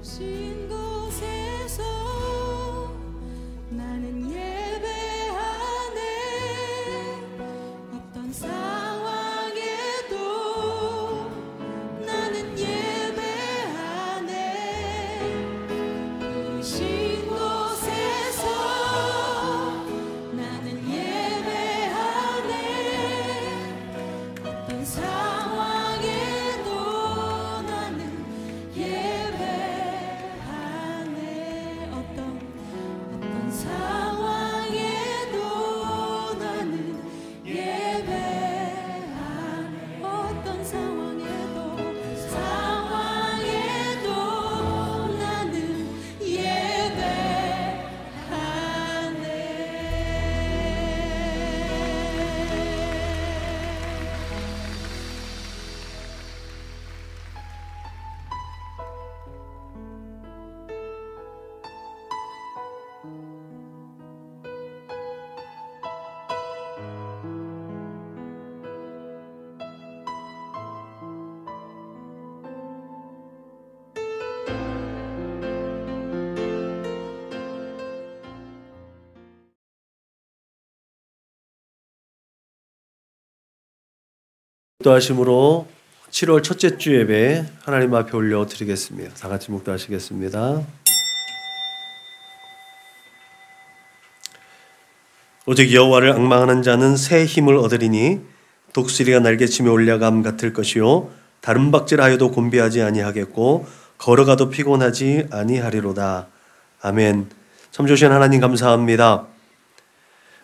신 곳에서 나는 예배하네. 어떤 상황에도 나는 예배하네. 신 곳에서 나는 예배하네. 어떤 상황에도 나는 예배하네. 어떤 상황에도 나는 예배하네. 어떤 상황에도 나는 예배하네. 묵도하심으로 7월 첫째 주 예배 하나님 앞에 올려드리겠습니다. 다 같이 묵도하시겠습니다. 오직 여호와를 앙망하는 자는 새 힘을 얻으리니 독수리가 날개치며 올라감 같을 것이요 다른 박질하여도 곤비하지 아니하겠고 걸어가도 피곤하지 아니하리로다. 아멘. 참 좋으신 하나님 감사합니다.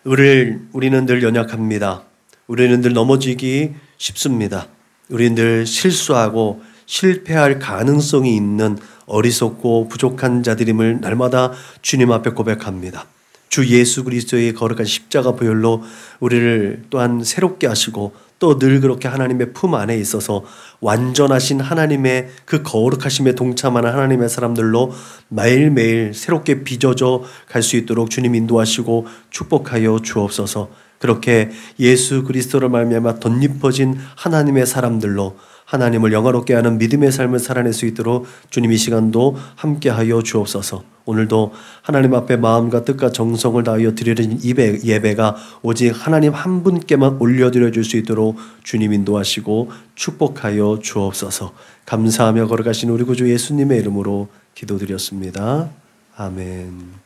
우리는 늘 연약합니다. 우리는 늘 넘어지기 쉽습니다. 우리는 늘 실수하고 실패할 가능성이 있는 어리석고 부족한 자들임을 날마다 주님 앞에 고백합니다. 주 예수 그리스도의 거룩한 십자가 보혈로 우리를 또한 새롭게 하시고 또 늘 그렇게 하나님의 품 안에 있어서 완전하신 하나님의 그 거룩하심에 동참하는 하나님의 사람들로 매일매일 새롭게 빚어져 갈 수 있도록 주님 인도하시고 축복하여 주옵소서. 그렇게 예수 그리스도를 말미암아 덧입혀진 하나님의 사람들로 하나님을 영화롭게 하는 믿음의 삶을 살아낼 수 있도록 주님 이 시간도 함께하여 주옵소서. 오늘도 하나님 앞에 마음과 뜻과 정성을 다하여 드리는 예배가 오직 하나님 한 분께만 올려드려 줄 수 있도록 주님 인도하시고 축복하여 주옵소서. 감사하며 걸어가신 우리 구주 예수님의 이름으로 기도드렸습니다. 아멘.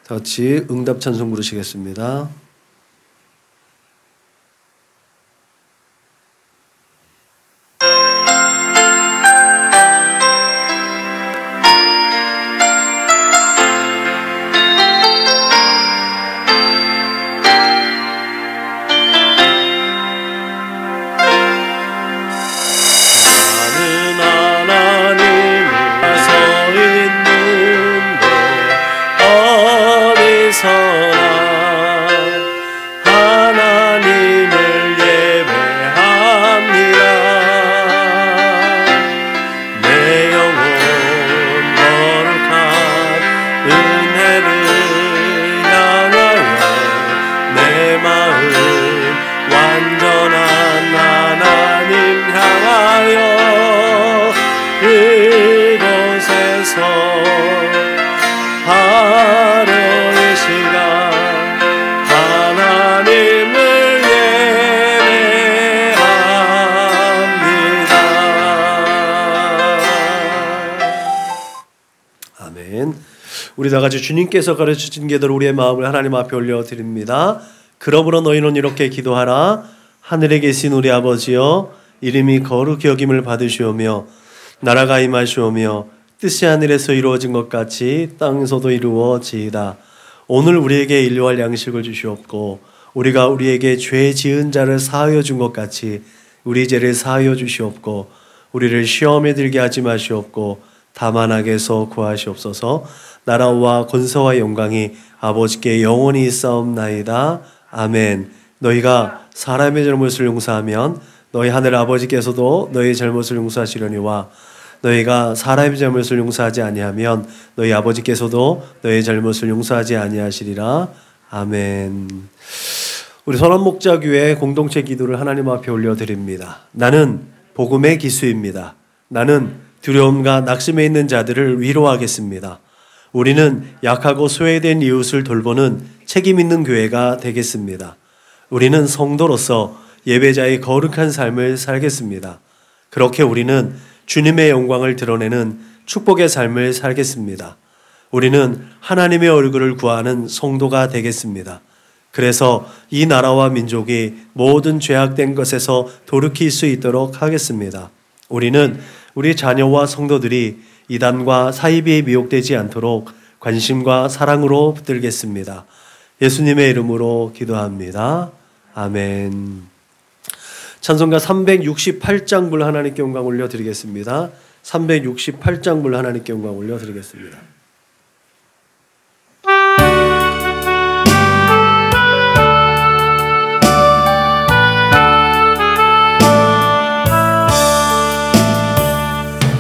다 같이 응답 찬송 부르시겠습니다. 우리 다 같이 주님께서 가르치신 계대로 우리의 마음을 하나님 앞에 올려드립니다. 그러므로 너희는 이렇게 기도하라. 하늘에 계신 우리 아버지여, 이름이 거룩히 여김을 받으시오며 나라가 임하시오며 뜻이 하늘에서 이루어진 것 같이 땅에서도 이루어지이다. 오늘 우리에게 일용할 양식을 주시옵고 우리가 우리에게 죄 지은 자를 사하여 준 것 같이 우리 죄를 사하여 주시옵고 우리를 시험에 들게 하지 마시옵고 다만 악에서 구하시옵소서. 나라와 권세와 영광이 아버지께 영원히 있사옵나이다. 아멘. 너희가 사람의 잘못을 용서하면 너희 하늘 아버지께서도 너희 잘못을 용서하시려니와 너희가 사람의 잘못을 용서하지 아니하면 너희 아버지께서도 너희 잘못을 용서하지 아니하시리라. 아멘. 우리 선원목자교회 공동체 기도를 하나님 앞에 올려드립니다. 나는 복음의 기수입니다. 나는 두려움과 낙심에 있는 자들을 위로하겠습니다. 우리는 약하고 소외된 이웃을 돌보는 책임 있는 교회가 되겠습니다. 우리는 성도로서 예배자의 거룩한 삶을 살겠습니다. 그렇게 우리는 주님의 영광을 드러내는 축복의 삶을 살겠습니다. 우리는 하나님의 얼굴을 구하는 성도가 되겠습니다. 그래서 이 나라와 민족이 모든 죄악된 것에서 돌이킬 수 있도록 하겠습니다. 우리는 우리 자녀와 성도들이 이단과 사이비에 미혹되지 않도록 관심과 사랑으로 붙들겠습니다. 예수님의 이름으로 기도합니다. 아멘. 찬송가 368장 불 하나님께 영광 올려드리겠습니다. 368장 불 하나님께 영광 올려드리겠습니다.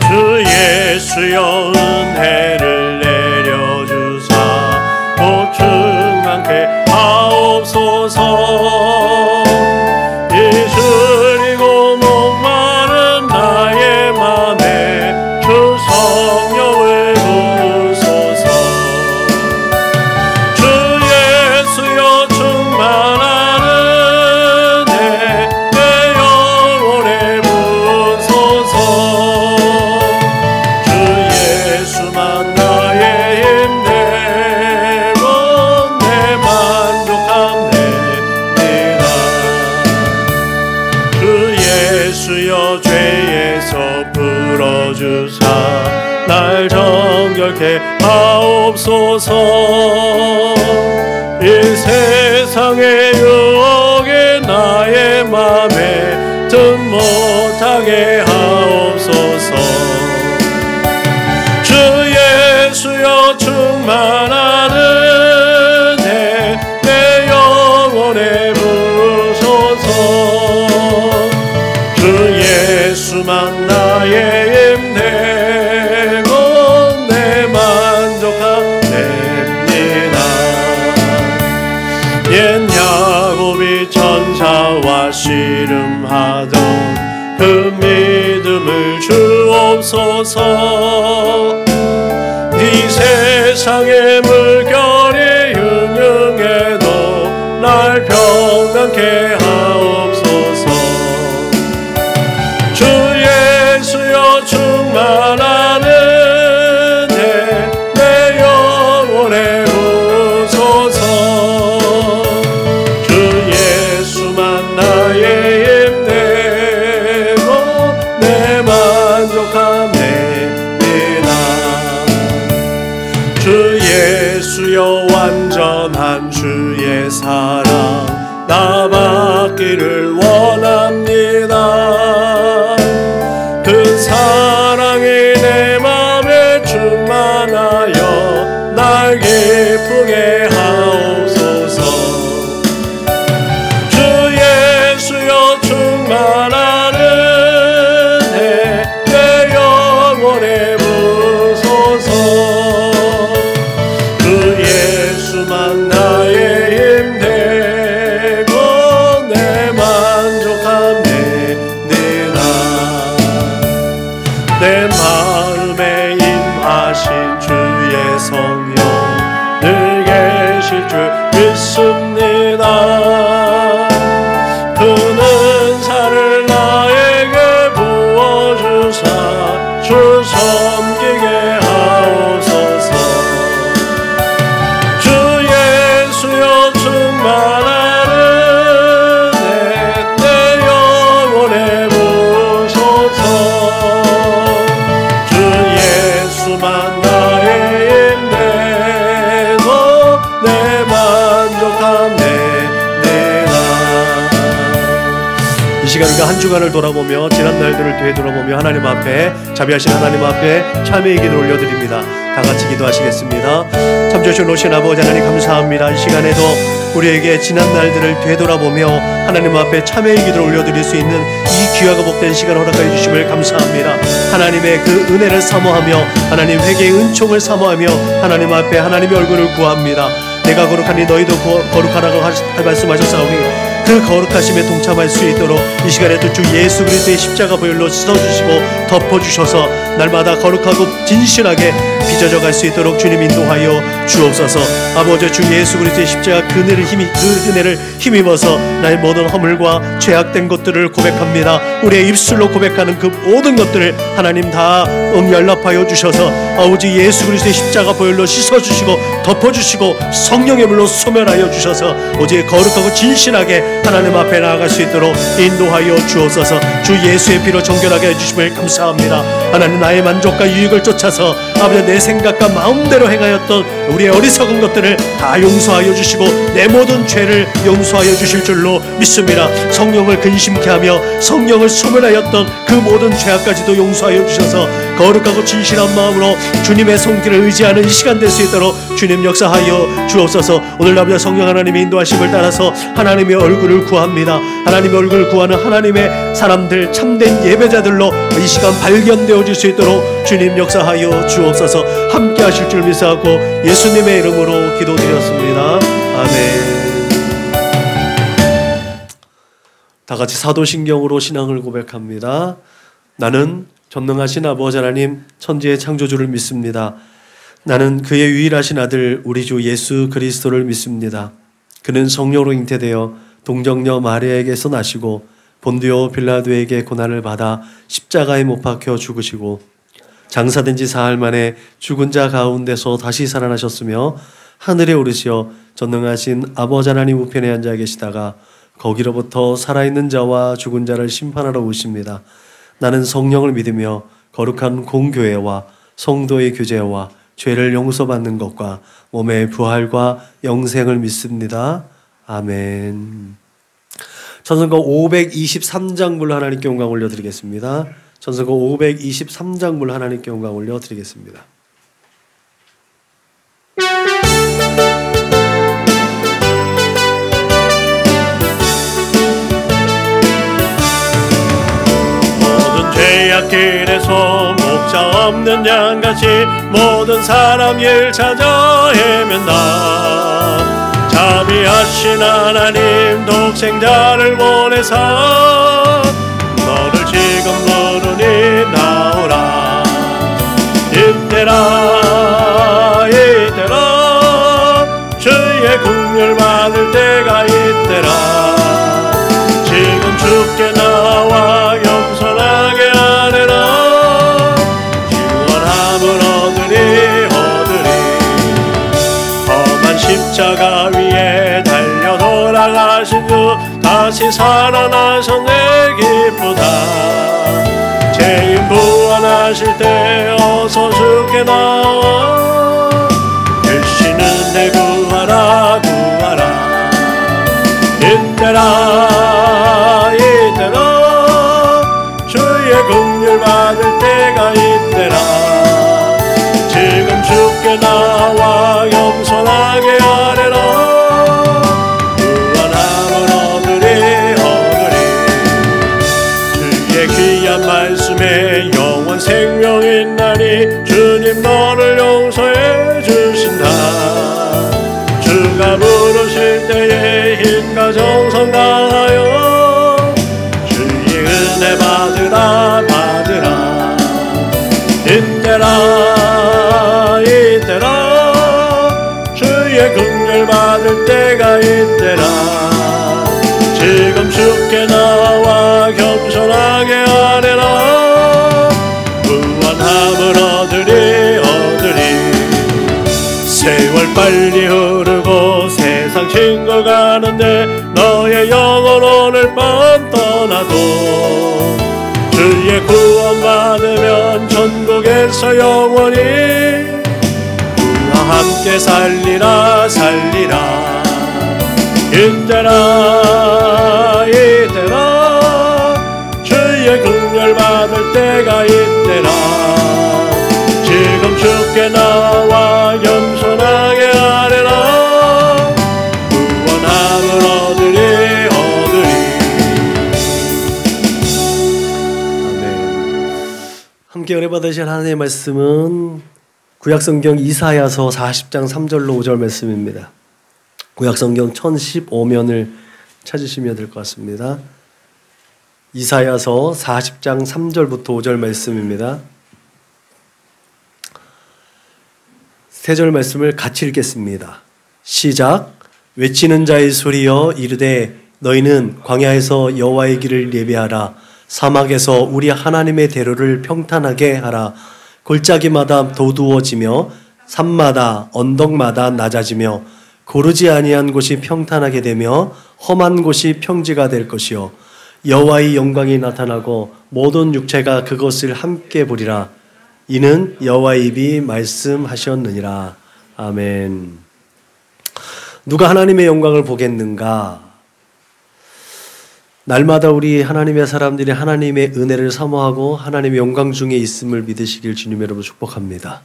주 예수여 은혜를 내려주사 또 충만케 하옵소서. 이슬이고 목마른 나의 맘에 주 성령을 부으소서. 주 예수여 충만한 은혜 내 영혼에 부으소서. 주 예수만 나의 힘되고 내 만족함내니라. 주 예수여 죄에서 풀어주사 날 정결케 하옵소서. 이 세상의 유혹에 나의 맘에 든 못하게 하옵소서. 주 예수여 충만한 은혜 내 영혼에 부으소서. 주 예수만 나의 힘되고 내 만족함냅니다. 옛 야곱이 천사와 씨름하던 그 믿음을 주옵소서. 이 세상의 물결이 흉흉해도 날 평안케 하옵소서. 주 예수여 충만한 은혜 내 영혼에 부으소서. 주 예수만 나의 힘되고 내 만족함내니라. 주 예수여 완전한 주의 사랑 나 받기를 원합니다. 그 사랑이 내 맘에 충만하여 날 기쁘게 하옵소서. 주 예수여 충만한 은혜 내 영혼에 부으소서. 그 예수만 나의 힘되고 내 만족함내니라. 내 마음에 임하신 주의 성령 늘 계실 줄 믿습니다. 그 은사를 나에게 부어주사 주 섬기게 하옵소서. 주 예수여 충만한 은혜 내 영혼에 부으소서. 주 예수만 나의 힘되고 내 만족함내니라. 이 시간 우리가 한 주간을 돌아보며 지난 날들을 되돌아보며 하나님 앞에 자비하신 하나님 앞에 참회의 기도를 올려드립니다. 다 같이 기도하시겠습니다. 참 좋으신 오신 아버지 하나님 감사합니다. 이 시간에도 우리에게 지난 날들을 되돌아보며 하나님 앞에 참회의 기도를 올려드릴 수 있는 이 귀하고 복된 시간 허락하여 주심을 감사합니다. 하나님의 그 은혜를 사모하며 하나님 회개의 은총을 사모하며 하나님 앞에 하나님의 얼굴을 구합니다. 내가 거룩하니 너희도 거룩하라고 말씀하셨사오니 그 거룩하심에 동참할 수 있도록 이 시간에도 주 예수 그리스도의 십자가 보혈로 씻어주시고 덮어주셔서 날마다 거룩하고 진실하게 빚어져 갈 수 있도록 주님 인도하여 주옵소서. 아버지, 주 예수 그리스도의 십자가 그 은혜를 힘입어서 나의 모든 허물과 죄악된 것들을 고백합니다. 우리의 입술로 고백하는 그 모든 것들을 하나님 다 연락하여 주셔서 아버지 예수 그리스도의 십자가 보혈로 씻어주시고 덮어주시고 성령의 물로 소멸하여 주셔서 오직 거룩하고 진실하게 하나님 앞에 나아갈 수 있도록 인도하여 주옵소서. 주 예수의 피로 정결하게 해주심을 감사합니다. 하나님, 나의 만족과 유익을 쫓아서 아버지 내 생각과 마음대로 행하였던 우리의 어리석은 것들을 다 용서하여 주시고 내 모든 죄를 용서하여 주실 줄로 믿습니다. 성령을 근심케 하며 성령을 소멸하였던 그 모든 죄악까지도 용서하여 주셔서 거룩하고 진실한 마음으로 주님의 손길을 의지하는 이 시간 될 수 있도록 주님 역사하여 주옵소서. 오늘 아버지 성령 하나님의 인도하심을 따라서 하나님의 얼굴을 구합니다. 하나님의 얼굴을 구하는 하나님의 사람들, 참된 예배자들로 이 시간 발견되어질 수 있도록 주님 역사하여 주옵소서. 함께 하실 줄 믿사하고 예수님의 이름으로 기도드렸습니다. 아멘. 다 같이 사도신경으로 신앙을 고백합니다. 나는 전능하신 아버지 하나님 천지의 창조주를 믿습니다. 나는 그의 유일하신 아들 우리 주 예수 그리스도를 믿습니다. 그는 성령으로 잉태되어 동정녀 마리아에게서 나시고 본디오 빌라도에게 고난을 받아 십자가에 못 박혀 죽으시고 장사된 지 사흘 만에 죽은 자 가운데서 다시 살아나셨으며 하늘에 오르시어 전능하신 아버지 하나님 우편에 앉아 계시다가 거기로부터 살아있는 자와 죽은 자를 심판하러 오십니다. 나는 성령을 믿으며 거룩한 공교회와 성도의 교제와 죄를 용서받는 것과 몸의 부활과 영생을 믿습니다. 아멘. 찬송가 523장불로 하나님께 영광 올려드리겠습니다. 찬송가 523장불로 하나님께 영광 올려드리겠습니다. 죄악길에서 목자 없는 양같이 모든 사람 일 찾아 헤맨다. 자비하신 하나님 독생자를 보내사 너를 지금 부르니 나오라. 이때라 이때라 주의 긍휼 받을 때가 이때라. 지금 주께 나와 겸손하게 아뢰라. 시원함을 얻으리 험한 십자가 위에 달려 돌아가신 주 다시 살아나셨네 기쁘다. 죄인 구원하실 때 어서 주께 나와. 결신은 내 구하라 구하라. 이때라 이때라 주의 긍휼 받을 때가 이때라. 지금 주께 나와 겸손하게 아뢰라. 구원함을 얻으리 주의 귀한 말씀에 영원 생명 있나니 주님 너를 용서해 주신다. 주가 부르실 때에 힘과 정성 다하여 주의 은혜 받으라 받으라. 이때라 이때라 주의 긍휼 받을 때가 이때라. 지금 주께 나와 겸손하게 아뢰라. 구원함을 얻으리 세월 빨리 흐르고 세상 친구 가는데 너의 영혼 오늘 밤 떠나도 주의 구원 받으면 천국에서 영원히 그와 함께 살리라 살리라. 이때라 이때라 주의 긍휼 받을 때가 이때라. 지금 주께 나와 겸손하게 아뢰라. 구원함을 얻으리 아멘. 함께 은혜 받으실 하나님의 말씀은 구약성경 이사야서 40장 3절로 5절 말씀입니다. 구약성경 1015면을 찾으시면 될 것 같습니다. 이사야서 40장 3절부터 5절 말씀입니다. 세 절 말씀을 같이 읽겠습니다. 시작. 외치는 자의 소리여 이르되 너희는 광야에서 여호와의 길을 예비하라. 사막에서 우리 하나님의 대로를 평탄하게 하라. 골짜기마다 도두어지며 산마다 언덕마다 낮아지며 고르지 아니한 곳이 평탄하게 되며 험한 곳이 평지가 될 것이요 여호와의 영광이 나타나고 모든 육체가 그것을 함께 보리라. 이는 여호와의 입이 말씀하셨느니라. 아멘. 누가 하나님의 영광을 보겠는가? 날마다 우리 하나님의 사람들이 하나님의 은혜를 사모하고 하나님의 영광 중에 있음을 믿으시길 주님 여러분 축복합니다.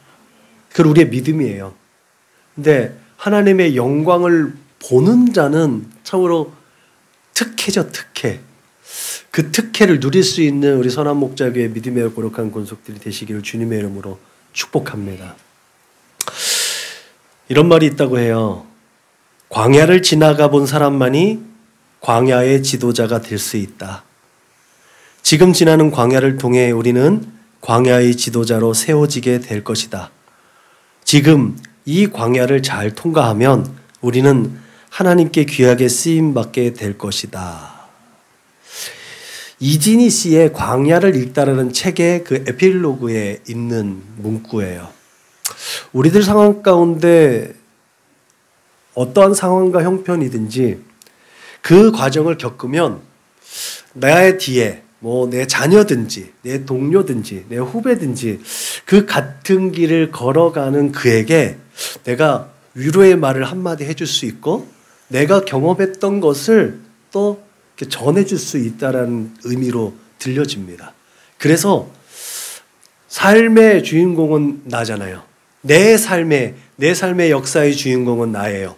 그건 우리의 믿음이에요. 근데 하나님의 영광을 보는 자는 참으로 특혜죠, 특혜. 그 특혜를 누릴 수 있는 우리 선한 목자교회 믿음의 거룩한 권속들이 되시기를 주님의 이름으로 축복합니다. 이런 말이 있다고 해요. 광야를 지나가 본 사람만이 광야의 지도자가 될 수 있다. 지금 지나는 광야를 통해 우리는 광야의 지도자로 세워지게 될 것이다. 지금 이 광야를 잘 통과하면 우리는 하나님께 귀하게 쓰임받게 될 것이다. 이진희 씨의 광야를 읽다라는 책의 그 에필로그에 있는 문구예요. 우리들 상황 가운데 어떠한 상황과 형편이든지 그 과정을 겪으면 나의 뒤에 내 자녀든지 내 동료든지 내 후배든지 그 같은 길을 걸어가는 그에게 내가 위로의 말을 한마디 해줄 수 있고 내가 경험했던 것을 또 전해줄 수 있다는 의미로 들려집니다. 그래서 삶의 주인공은 나잖아요. 내 삶의 역사의 주인공은 나예요.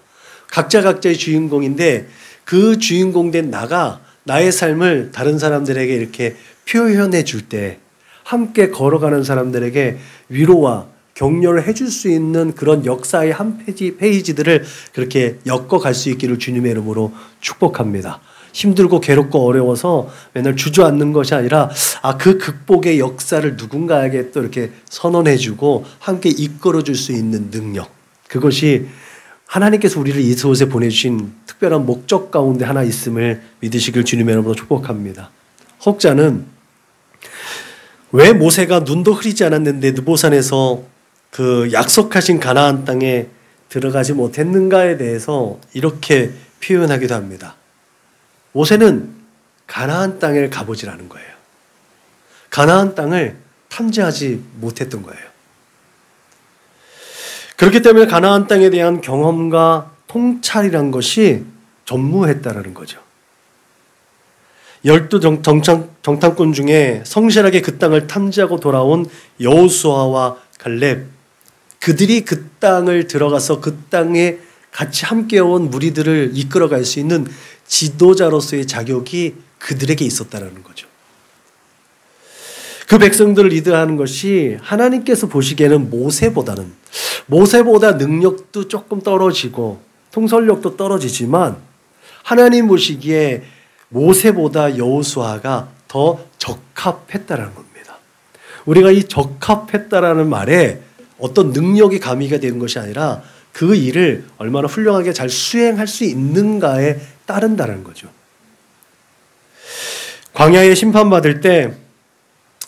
각자의 주인공인데 그 주인공된 나가 나의 삶을 다른 사람들에게 이렇게 표현해 줄 때 함께 걸어가는 사람들에게 위로와 격려를 해줄 수 있는 그런 역사의 한 페이지들을 그렇게 엮어갈 수 있기를 주님의 이름으로 축복합니다. 힘들고 괴롭고 어려워서 맨날 주저앉는 것이 아니라 그 극복의 역사를 누군가에게 또 이렇게 선언해주고 함께 이끌어줄 수 있는 능력, 그것이 하나님께서 우리를 이곳에 보내주신 특별한 목적 가운데 하나 있음을 믿으시길 주님의 이름으로 축복합니다. 혹자는 왜 모세가 눈도 흐리지 않았는데 느보산에서 그 약속하신 가나안 땅에 들어가지 못했는가에 대해서 이렇게 표현하기도 합니다. 모세는 가나안 땅에 가보질 않은 거예요. 가나안 땅을 탐지하지 못했던 거예요. 그렇기 때문에 가나안 땅에 대한 경험과 통찰이란 것이 전무했다라는 거죠. 12 정탐꾼 중에 성실하게 그 땅을 탐지하고 돌아온 여호수아와 갈렙, 그들이 그 땅을 들어가서 그 땅에 같이 함께 온 무리들을 이끌어갈 수 있는 지도자로서의 자격이 그들에게 있었다라는 거죠. 그 백성들을 리드하는 것이 하나님께서 보시기에는 모세보다 능력도 조금 떨어지고 통솔력도 떨어지지만 하나님 보시기에 모세보다 여호수아가 더 적합했다라는 겁니다. 우리가 이 적합했다라는 말에 어떤 능력이 가미가 된 것이 아니라 그 일을 얼마나 훌륭하게 잘 수행할 수 있는가에 따른다는 거죠. 광야에 심판받을 때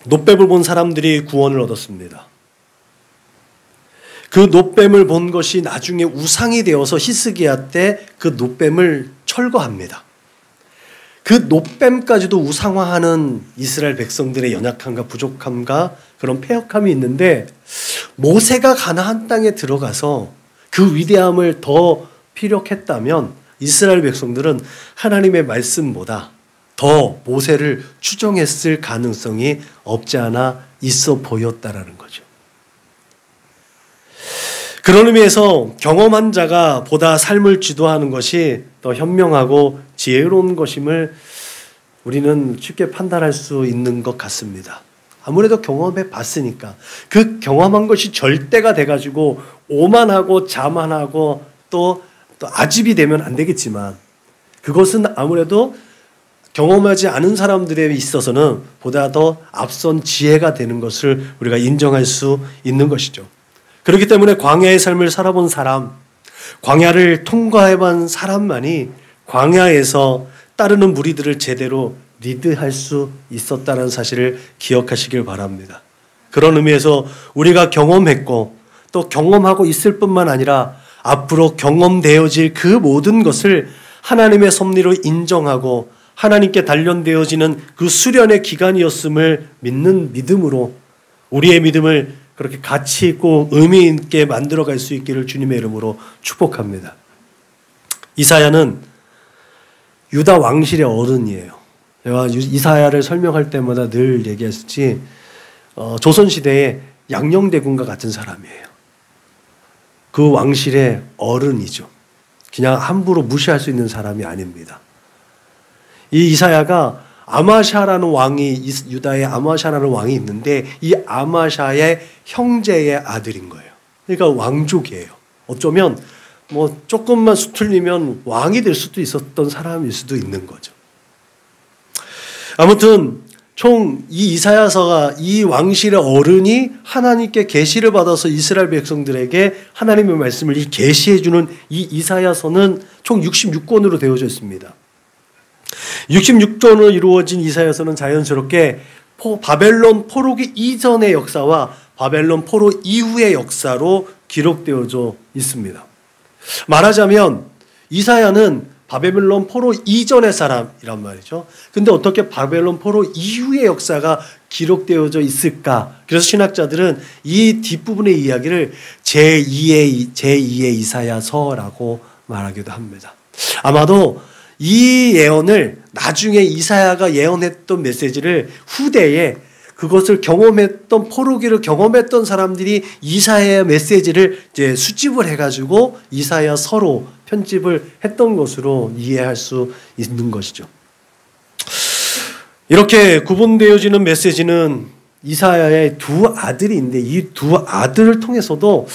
놋뱀을 본 사람들이 구원을 얻었습니다. 그 놋뱀을 본 것이 나중에 우상이 되어서 히스기야 때 그 놋뱀을 철거합니다. 그 놋뱀까지도 우상화하는 이스라엘 백성들의 연약함과 부족함과 그런 패역함이 있는데 모세가 가나안 땅에 들어가서 그 위대함을 더 피력했다면 이스라엘 백성들은 하나님의 말씀보다 더 모세를 추종했을 가능성이 없지 않아 있어 보였다라는 거죠. 그런 의미에서 경험한 자가 보다 삶을 지도하는 것이 더 현명하고 지혜로운 것임을 우리는 쉽게 판단할 수 있는 것 같습니다. 아무래도 경험해 봤으니까 그 경험한 것이 절대가 돼가지고 오만하고 자만하고 또 아집이 되면 안 되겠지만 그것은 아무래도 경험하지 않은 사람들에 있어서는 보다 더 앞선 지혜가 되는 것을 우리가 인정할 수 있는 것이죠. 그렇기 때문에 광야의 삶을 살아본 사람, 광야를 통과해본 사람만이 광야에서 따르는 무리들을 제대로 리드할 수 있었다는 사실을 기억하시길 바랍니다. 그런 의미에서 우리가 경험했고 또 경험하고 있을 뿐만 아니라 앞으로 경험되어질 그 모든 것을 하나님의 섭리로 인정하고 하나님께 단련되어지는 그 수련의 기간이었음을 믿는 믿음으로 우리의 믿음을 그렇게 가치 있고 의미 있게 만들어갈 수 있기를 주님의 이름으로 축복합니다. 이사야는 유다 왕실의 어른이에요. 제가 이사야를 설명할 때마다 늘 얘기했지 조선시대의 양녕대군과 같은 사람이에요. 그 왕실의 어른이죠. 그냥 함부로 무시할 수 있는 사람이 아닙니다. 이 이사야가 아마샤라는 왕이 유다의 아마샤라는 왕이 있는데 이 아마샤의 형제의 아들인 거예요. 그러니까 왕족이에요. 어쩌면 뭐 조금만 수틀리면 왕이 될 수도 있었던 사람일 수도 있는 거죠. 아무튼 총 이 이사야서가 이 왕실의 어른이 하나님께 계시를 받아서 이스라엘 백성들에게 하나님의 말씀을 계시해 주는 이 이사야서는 총 66권으로 되어져 있습니다. 66권으로 이루어진 이사야서는 자연스럽게 바벨론 포로기 이전의 역사와 바벨론 포로 이후의 역사로 기록되어져 있습니다. 말하자면 이사야는 바벨론 포로 이전의 사람이란 말이죠. 근데 어떻게 바벨론 포로 이후의 역사가 기록되어져 있을까? 그래서 신학자들은 이 뒷부분의 이야기를 제2의 이사야서라고 말하기도 합니다. 아마도 이 예언을 나중에 이사야가 예언했던 메시지를 후대에 그것을 경험했던 포로기를 경험했던 사람들이 이사야의 메시지를 이제 수집을 해가지고 이사야서로 편집을 했던 것으로 이해할 수 있는 것이죠. 이렇게 구분되어지는 메시지는 이사야의 두 아들이 있는데 이 두 아들을 통해서도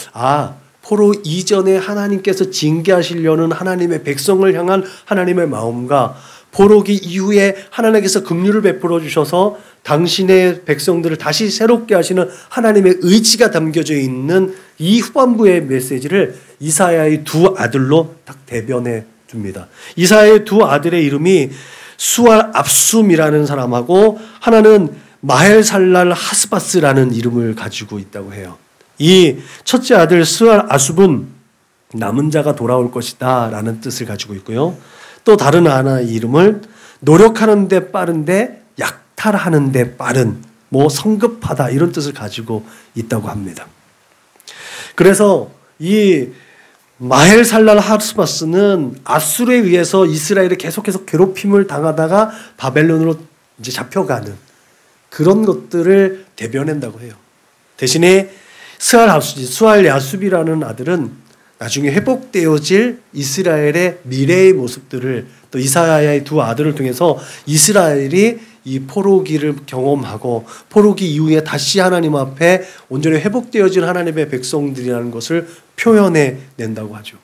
포로 이전에 하나님께서 징계하시려는 하나님의 백성을 향한 하나님의 마음과 포로기 이후에 하나님께서 긍휼을 베풀어 주셔서 당신의 백성들을 다시 새롭게 하시는 하나님의 의지가 담겨져 있는 이 후반부의 메시지를 이사야의 두 아들로 딱 대변해 줍니다. 이사야의 두 아들의 이름이 수알 압숨이라는 사람하고 하나는 마헬살랄 하스바스라는 이름을 가지고 있다고 해요. 이 첫째 아들 스알 아숲은 남은 자가 돌아올 것이다 라는 뜻을 가지고 있고요. 또 다른 하나의 이름을 노력하는 데 빠른데 약탈하는 데 빠른, 성급하다 이런 뜻을 가지고 있다고 합니다. 그래서 이 마헬살랄 하스바스는 아수르에 의해서 이스라엘이 계속해서 괴롭힘을 당하다가 바벨론으로 이제 잡혀가는 그런 것들을 대변한다고 해요. 대신에 수알 야숲이라는 아들은 나중에 회복되어질 이스라엘의 미래의 모습들을 또 이사야의 두 아들을 통해서 이스라엘이 이 포로기를 경험하고 포로기 이후에 다시 하나님 앞에 온전히 회복되어진 하나님의 백성들이라는 것을 표현해 낸다고 하죠.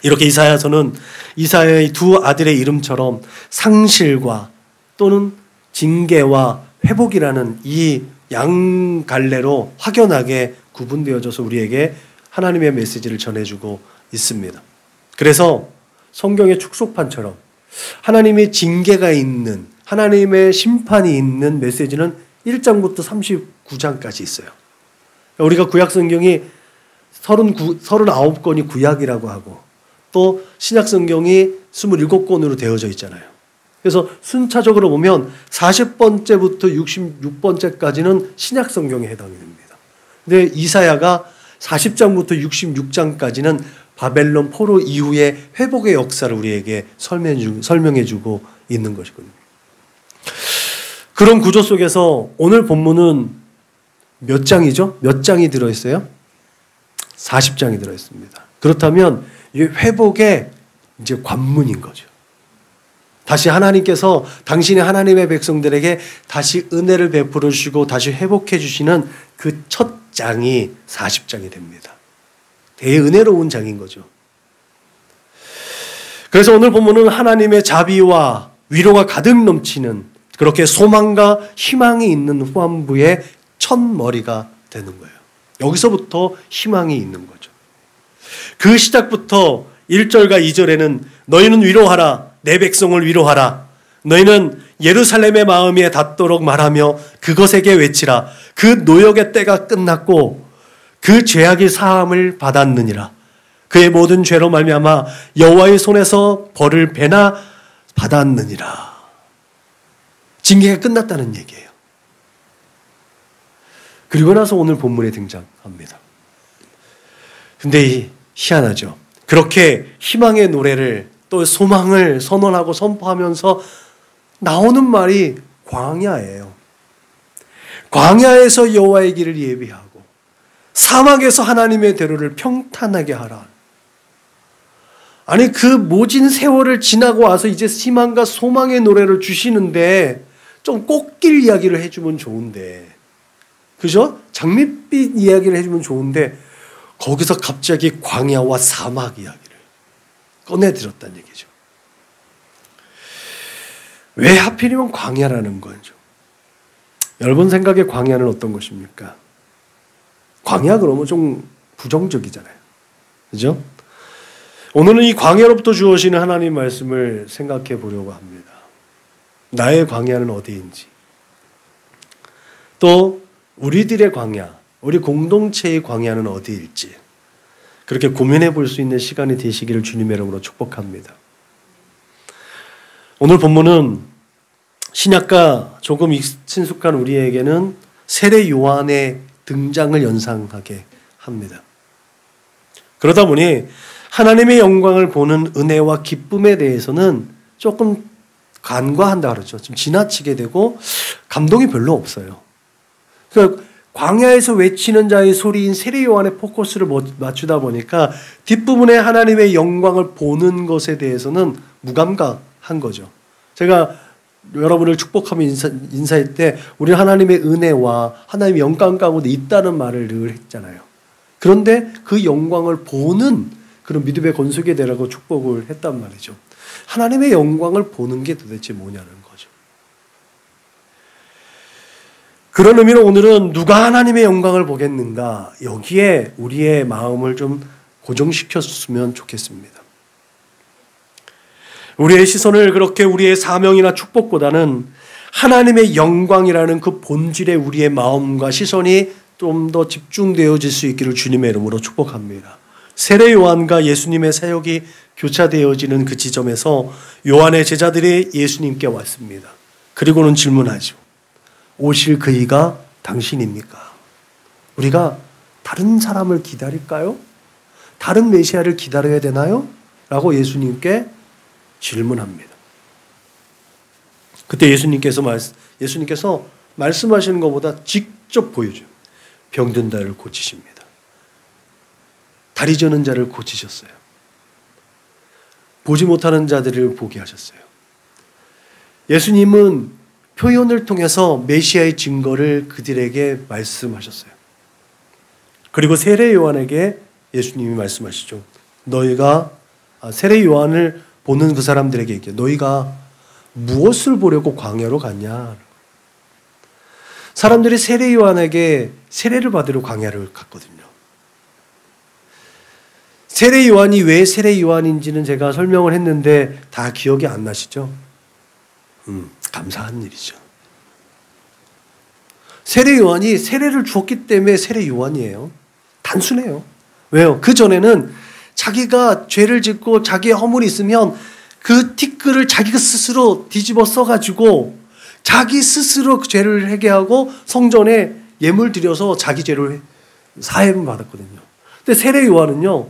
이렇게 이사야서는 이사야의 두 아들의 이름처럼 상실과 또는 징계와 회복이라는 이 양갈래로 확연하게 구분되어져서 우리에게 하나님의 메시지를 전해주고 있습니다. 그래서 성경의 축소판처럼 하나님의 징계가 있는 하나님의 심판이 있는 메시지는 1장부터 39장까지 있어요. 우리가 구약성경이 39권이 구약이라고 하고 또 신약성경이 27권으로 되어져 있잖아요. 그래서 순차적으로 보면 40번째부터 66번째까지는 신약성경에 해당이 됩니다. 근데 이사야가 40장부터 66장까지는 바벨론 포로 이후의 회복의 역사를 우리에게 설명해주고 있는 것이거든요. 그런 구조 속에서 오늘 본문은 몇 장이죠? 몇 장이 들어있어요? 40장이 들어있습니다. 그렇다면 이게 회복의 이제 관문인 거죠. 다시 하나님께서 당신의 하나님의 백성들에게 다시 은혜를 베풀어 주시고 다시 회복해 주시는 그 첫 장이 40장이 됩니다. 되게 은혜로운 장인 거죠. 그래서 오늘 본문은 하나님의 자비와 위로가 가득 넘치는 그렇게 소망과 희망이 있는 후반부의 첫 머리가 되는 거예요. 여기서부터 희망이 있는 거죠. 그 시작부터 1절과 2절에는 너희는 위로하라, 내 백성을 위로하라. 너희는 예루살렘의 마음에 닿도록 말하며 그것에게 외치라. 그 노역의 때가 끝났고 그 죄악이 사함을 받았느니라. 그의 모든 죄로 말미암아 여호와의 손에서 벌을 배나 받았느니라. 징계가 끝났다는 얘기예요. 그리고 나서 오늘 본문에 등장합니다. 근데 희한하죠. 그렇게 희망의 노래를 또 소망을 선언하고 선포하면서 나오는 말이 광야예요. 광야에서 여호와의 길을 예비하고 사막에서 하나님의 대로를 평탄하게 하라. 아니 그 모진 세월을 지나고 와서 이제 희망과 소망의 노래를 주시는데 좀 꽃길 이야기를 해주면 좋은데, 그죠? 장밋빛 이야기를 해주면 좋은데 거기서 갑자기 광야와 사막 이야기를 꺼내들었다는 얘기죠. 왜 하필이면 광야라는 거죠? 여러분 생각에 광야는 어떤 것입니까? 광야 그러면 좀 부정적이잖아요. 그죠? 오늘은 이 광야로부터 주어지는 하나님 말씀을 생각해 보려고 합니다. 나의 광야는 어디인지, 또 우리들의 광야, 우리 공동체의 광야는 어디일지 그렇게 고민해 볼 수 있는 시간이 되시기를 주님의 이름으로 축복합니다. 오늘 본문은 신약과 조금 친숙한 우리에게는 세례 요한의 등장을 연상하게 합니다. 그러다 보니 하나님의 영광을 보는 은혜와 기쁨에 대해서는 조금 간과한다 그러죠. 좀 지나치게 되고 감동이 별로 없어요. 그러니까 광야에서 외치는 자의 소리인 세례 요한의 포커스를 맞추다 보니까 뒷부분에 하나님의 영광을 보는 것에 대해서는 무감각한 거죠. 제가 여러분을 축복하며 인사할 때 우리 하나님의 은혜와 하나님의 영광 가운데 있다는 말을 늘 했잖아요. 그런데 그 영광을 보는 그런 믿음의 건속이 되라고 축복을 했단 말이죠. 하나님의 영광을 보는 게 도대체 뭐냐는 거죠. 그런 의미로 오늘은 누가 하나님의 영광을 보겠는가, 여기에 우리의 마음을 좀 고정시켰으면 좋겠습니다. 우리의 시선을 그렇게 우리의 사명이나 축복보다는 하나님의 영광이라는 그 본질에 우리의 마음과 시선이 좀 더 집중되어질 수 있기를 주님의 이름으로 축복합니다. 세례 요한과 예수님의 사역이 교차되어지는 그 지점에서 요한의 제자들이 예수님께 왔습니다. 그리고는 질문하죠. 오실 그이가 당신입니까? 우리가 다른 사람을 기다릴까요? 다른 메시아를 기다려야 되나요? 라고 예수님께 질문합니다. 그때 예수님께서 말씀하시는 것보다 직접 보여줘요. 병든 자를 고치십니다. 다리 저는 자를 고치셨어요. 보지 못하는 자들을 보게 하셨어요. 예수님은 표현을 통해서 메시아의 증거를 그들에게 말씀하셨어요. 그리고 세례 요한에게 예수님이 말씀하시죠. 세례 요한을 보는 그 사람들에게 얘기해요. 너희가 무엇을 보려고 광야로 갔냐? 사람들이 세례 요한에게 세례를 받으러 광야를 갔거든요. 세례 요한이 왜 세례 요한인지는 제가 설명을 했는데 다 기억이 안 나시죠? 감사한 일이죠. 세례 요한이 세례를 주었기 때문에 세례 요한이에요. 단순해요. 왜요? 그 전에는 자기가 죄를 짓고 자기의 허물이 있으면 그 티끌을 자기가 스스로 뒤집어 써가지고 자기 스스로 그 죄를 회개하고 성전에 예물 드려서 자기 죄를 사함을 받았거든요. 근데 세례 요한은요,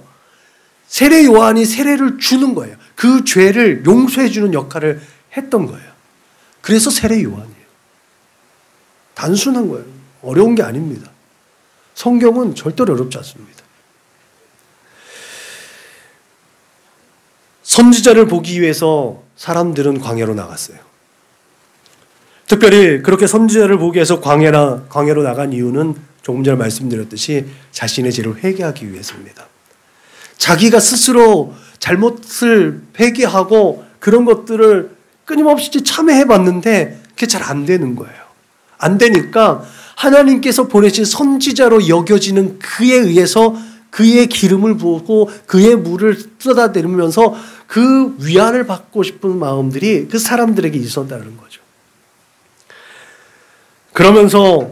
세례 요한이 세례를 주는 거예요. 그 죄를 용서해 주는 역할을 했던 거예요. 그래서 세례 요한이에요. 단순한 거예요. 어려운 게 아닙니다. 성경은 절대로 어렵지 않습니다. 선지자를 보기 위해서 사람들은 광야로 나갔어요. 특별히 그렇게 선지자를 보기 위해서 광야로 나간 이유는 조금 전에 말씀드렸듯이 자신의 죄를 회개하기 위해서입니다. 자기가 스스로 잘못을 회개하고 그런 것들을 끊임없이 참여해 봤는데 그게 잘 안 되는 거예요. 안 되니까 하나님께서 보내신 선지자로 여겨지는 그에 의해서 그의 기름을 부었고 그의 물을 쏟아내면서 그 위안을 받고 싶은 마음들이 그 사람들에게 있었다는 거죠. 그러면서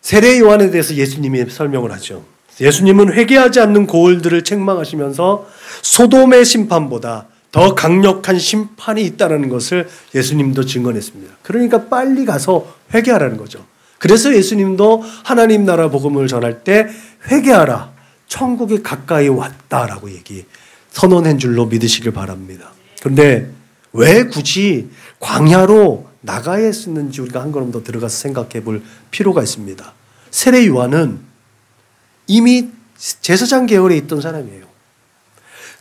세례 요한에 대해서 예수님이 설명을 하죠. 예수님은 회개하지 않는 고을들을 책망하시면서 소돔의 심판보다 더 강력한 심판이 있다는 것을 예수님도 증언했습니다. 그러니까 빨리 가서 회개하라는 거죠. 그래서 예수님도 하나님 나라 복음을 전할 때 회개하라. 천국이 가까이 왔다라고 선언한 줄로 믿으시길 바랍니다. 그런데 왜 굳이 광야로 나가야 했었는지 우리가 한 걸음 더 들어가서 생각해 볼 필요가 있습니다. 세례 요한은 이미 제사장 계열에 있던 사람이에요.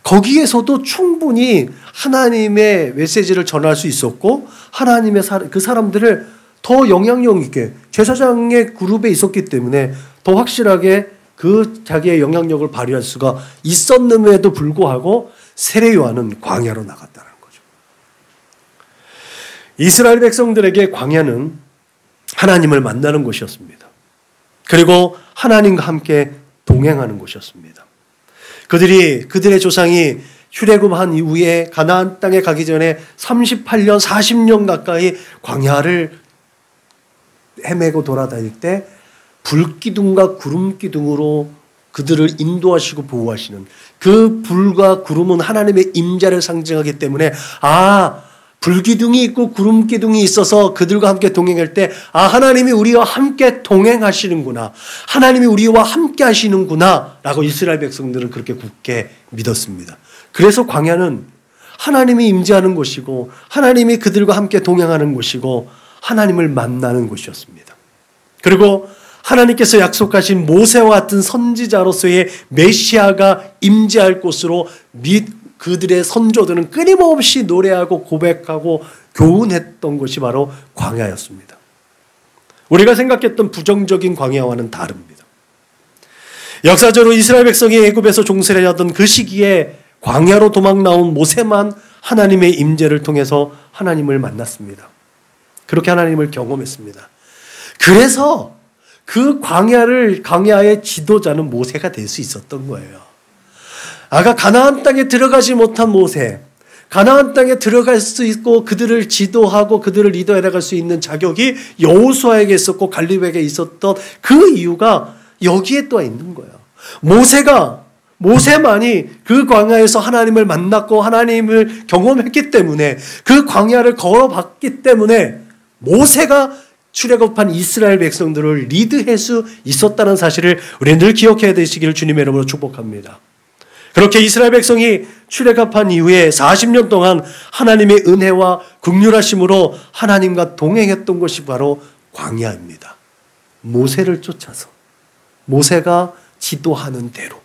거기에서도 충분히 하나님의 메시지를 전할 수 있었고 하나님의 그 사람들을 더 영향력 있게 제사장의 그룹에 있었기 때문에 더 확실하게 그 자기의 영향력을 발휘할 수가 있었음에도 불구하고 세례 요한은 광야로 나갔다는 거죠. 이스라엘 백성들에게 광야는 하나님을 만나는 곳이었습니다. 그리고 하나님과 함께 동행하는 곳이었습니다. 그들의 조상이 출애굽한 이후에 가나안 땅에 가기 전에 38년, 40년 가까이 광야를 헤매고 돌아다닐 때 불기둥과 구름기둥으로 그들을 인도하시고 보호하시는 그 불과 구름은 하나님의 임재를 상징하기 때문에 불기둥이 있고 구름기둥이 있어서 그들과 함께 동행할 때 하나님이 우리와 함께 동행하시는구나. 하나님이 우리와 함께 하시는구나 라고 이스라엘 백성들은 그렇게 굳게 믿었습니다. 그래서 광야는 하나님이 임재하는 곳이고 하나님이 그들과 함께 동행하는 곳이고 하나님을 만나는 곳이었습니다. 그리고 하나님께서 약속하신 모세와 같은 선지자로서의 메시아가 임재할 곳으로 그들의 선조들은 끊임없이 노래하고 고백하고 교훈했던 것이 바로 광야였습니다. 우리가 생각했던 부정적인 광야와는 다릅니다. 역사적으로 이스라엘 백성이 애굽에서 종살이 하던 그 시기에 광야로 도망 나온 모세만 하나님의 임재를 통해서 하나님을 만났습니다. 그렇게 하나님을 경험했습니다. 그래서 그 광야의 지도자는 모세가 될 수 있었던 거예요. 아까 가나안 땅에 들어가지 못한 모세, 가나안 땅에 들어갈 수 있고 그들을 지도하고 그들을 리더해 나갈 수 있는 자격이 여호수아에게 있었고 갈렙에게 있었던 그 이유가 여기에 또 있는 거예요. 모세만이 그 광야에서 하나님을 만났고 하나님을 경험했기 때문에 그 광야를 걸어봤기 때문에 모세가 출애굽한 이스라엘 백성들을 리드할 수 있었다는 사실을 우리는 늘 기억해야 되시기를 주님의 이름으로 축복합니다. 그렇게 이스라엘 백성이 출애굽한 이후에 40년 동안 하나님의 은혜와 긍휼하심으로 하나님과 동행했던 것이 바로 광야입니다. 모세를 쫓아서 모세가 지도하는 대로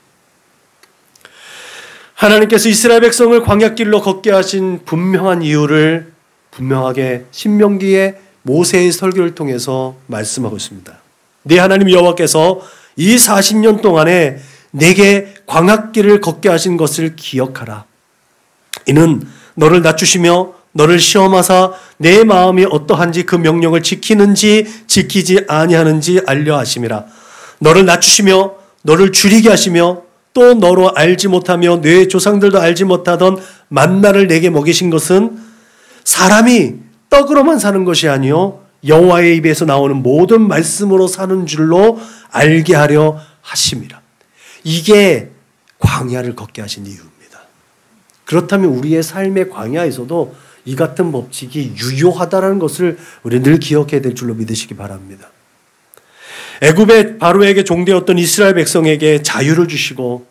하나님께서 이스라엘 백성을 광야길로 걷게 하신 분명한 이유를 분명하게 신명기의 모세의 설교를 통해서 말씀하고 있습니다. 네 하나님 여호와께서 이 40년 동안에 내게 광야길을 걷게 하신 것을 기억하라. 이는 너를 낮추시며 너를 시험하사 내 마음이 어떠한지 그 명령을 지키는지 지키지 아니하는지 알려 하심이라. 너를 낮추시며 너를 줄이게 하시며 또 너로 알지 못하며 내 조상들도 알지 못하던 만나를 내게 먹이신 것은 사람이 떡으로만 사는 것이 아니요 여호와의 입에서 나오는 모든 말씀으로 사는 줄로 알게 하려 하심이라. 이게 광야를 걷게 하신 이유입니다. 그렇다면 우리의 삶의 광야에서도 이 같은 법칙이 유효하다는 것을 우리 늘 기억해야 될 줄로 믿으시기 바랍니다. 애굽의 바로에게 종되었던 이스라엘 백성에게 자유를 주시고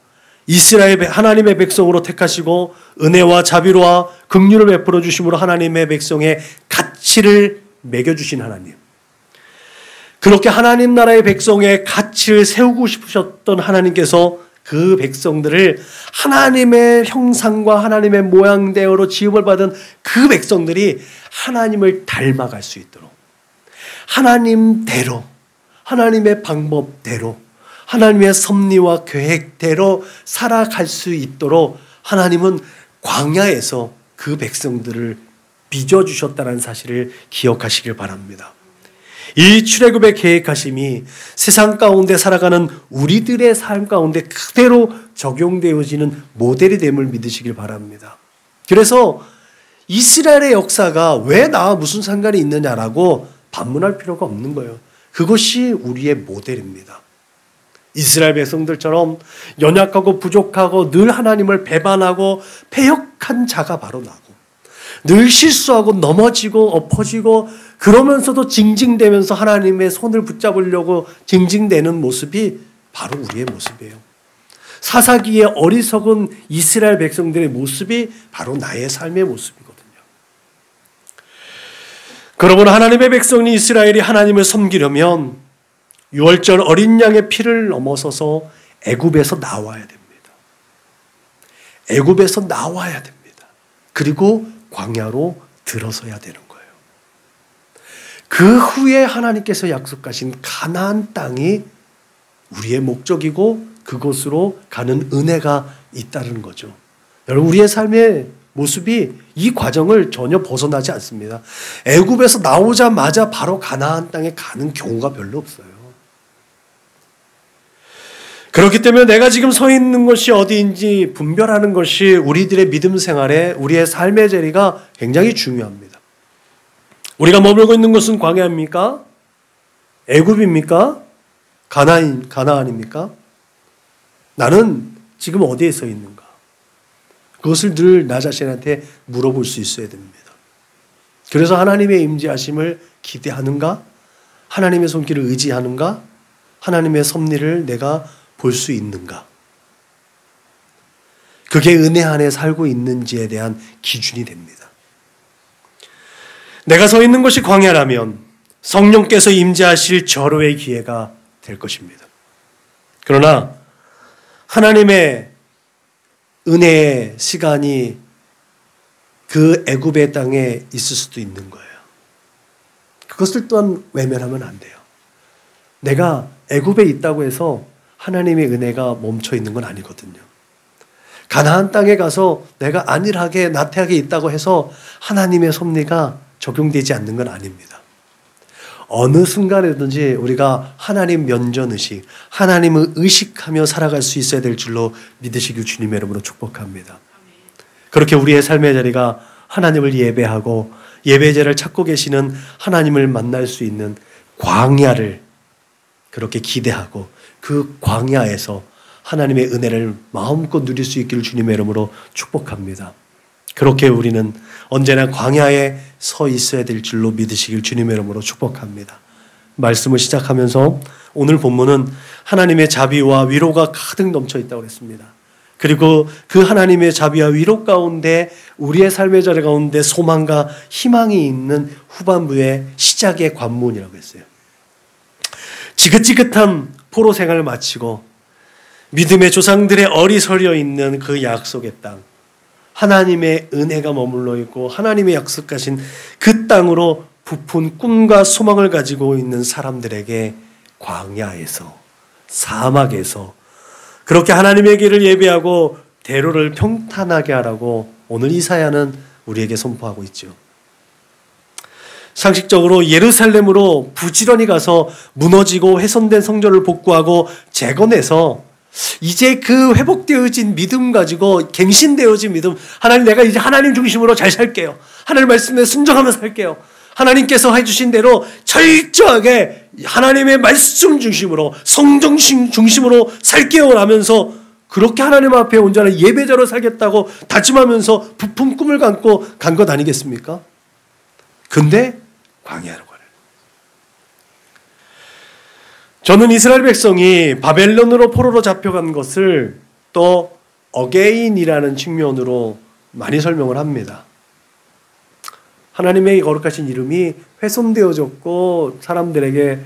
하나님의 백성으로 택하시고 은혜와 자비로와 긍휼을 베풀어 주심으로 하나님의 백성의 가치를 매겨주신 하나님. 그렇게 하나님 나라의 백성의 가치를 세우고 싶으셨던 하나님께서 그 백성들을 하나님의 형상과 하나님의 모양대로 지음을 받은 그 백성들이 하나님을 닮아갈 수 있도록 하나님대로 하나님의 방법대로 하나님의 섭리와 계획대로 살아갈 수 있도록 하나님은 광야에서 그 백성들을 빚어주셨다는 사실을 기억하시길 바랍니다. 이 출애굽의 계획하심이 세상 가운데 살아가는 우리들의 삶 가운데 그대로 적용되어지는 모델이 됨을 믿으시길 바랍니다. 그래서 이스라엘의 역사가 왜 나와 무슨 상관이 있느냐라고 반문할 필요가 없는 거예요. 그것이 우리의 모델입니다. 이스라엘 백성들처럼 연약하고 부족하고 늘 하나님을 배반하고 패역한 자가 바로 나고, 늘 실수하고 넘어지고 엎어지고 그러면서도 징징대면서 하나님의 손을 붙잡으려고 징징대는 모습이 바로 우리의 모습이에요. 사사기의 어리석은 이스라엘 백성들의 모습이 바로 나의 삶의 모습이거든요. 그러므로 하나님의 백성인 이스라엘이 하나님을 섬기려면 유월절 어린 양의 피를 넘어서서 애굽에서 나와야 됩니다. 애굽에서 나와야 됩니다. 그리고 광야로 들어서야 되는 거예요. 그 후에 하나님께서 약속하신 가나안 땅이 우리의 목적이고 그곳으로 가는 은혜가 있다는 거죠. 여러분, 우리의 삶의 모습이 이 과정을 전혀 벗어나지 않습니다. 애굽에서 나오자마자 바로 가나안 땅에 가는 경우가 별로 없어요. 그렇기 때문에 내가 지금 서 있는 것이 어디인지 분별하는 것이 우리들의 믿음 생활에 우리의 삶의 자리가 굉장히 중요합니다. 우리가 머물고 있는 곳은 광야입니까? 애굽입니까? 가나안입니까? 나는 지금 어디에 서 있는가? 그것을 늘 나 자신한테 물어볼 수 있어야 됩니다. 그래서 하나님의 임재하심을 기대하는가? 하나님의 손길을 의지하는가? 하나님의 섭리를 내가 볼 수 있는가? 그게 은혜 안에 살고 있는지에 대한 기준이 됩니다. 내가 서 있는 것이 광야라면 성령께서 임재하실 절호의 기회가 될 것입니다. 그러나 하나님의 은혜의 시간이 그 애굽의 땅에 있을 수도 있는 거예요. 그것을 또한 외면하면 안 돼요. 내가 애굽에 있다고 해서 하나님의 은혜가 멈춰 있는 건 아니거든요. 가나안 땅에 가서 내가 안일하게 나태하게 있다고 해서 하나님의 섭리가 적용되지 않는 건 아닙니다. 어느 순간에든지 우리가 하나님 면전의식, 하나님을 의식하며 살아갈 수 있어야 될 줄로 믿으시길 주님의 이름으로 축복합니다. 그렇게 우리의 삶의 자리가 하나님을 예배하고 예배제를 찾고 계시는 하나님을 만날 수 있는 광야를 그렇게 기대하고 그 광야에서 하나님의 은혜를 마음껏 누릴 수 있기를 주님의 이름으로 축복합니다. 그렇게 우리는 언제나 광야에 서 있어야 될 줄로 믿으시길 주님의 이름으로 축복합니다. 말씀을 시작하면서 오늘 본문은 하나님의 자비와 위로가 가득 넘쳐 있다고 했습니다. 그리고 그 하나님의 자비와 위로 가운데 우리의 삶의 자리 가운데 소망과 희망이 있는 후반부의 시작의 관문이라고 했어요. 지긋지긋한 포로 생활을 마치고 믿음의 조상들의 어리서려 있는 그 약속의 땅, 하나님의 은혜가 머물러 있고 하나님의 약속하신 그 땅으로 부푼 꿈과 소망을 가지고 있는 사람들에게 광야에서, 사막에서 그렇게 하나님의 길을 예배하고 대로를 평탄하게 하라고 오늘 이사야는 우리에게 선포하고 있죠. 상식적으로 예루살렘으로 부지런히 가서 무너지고 훼손된 성전을 복구하고 재건해서 이제 그 회복되어진 믿음 가지고 갱신되어진 믿음, 하나님 내가 이제 하나님 중심으로 잘 살게요. 하나님 말씀에 순종하며 살게요. 하나님께서 해주신 대로 철저하게 하나님의 말씀 중심으로 성경 중심으로 살게요 라면서 그렇게 하나님 앞에 온전한 예배자로 살겠다고 다짐하면서 부푼 꿈을 갖고 간 것 아니겠습니까? 근데 광야로 가요. 저는 이스라엘 백성이 바벨론으로 포로로 잡혀간 것을 또 어게인이라는 측면으로 많이 설명을 합니다. 하나님의 거룩하신 이름이 훼손되어졌고 사람들에게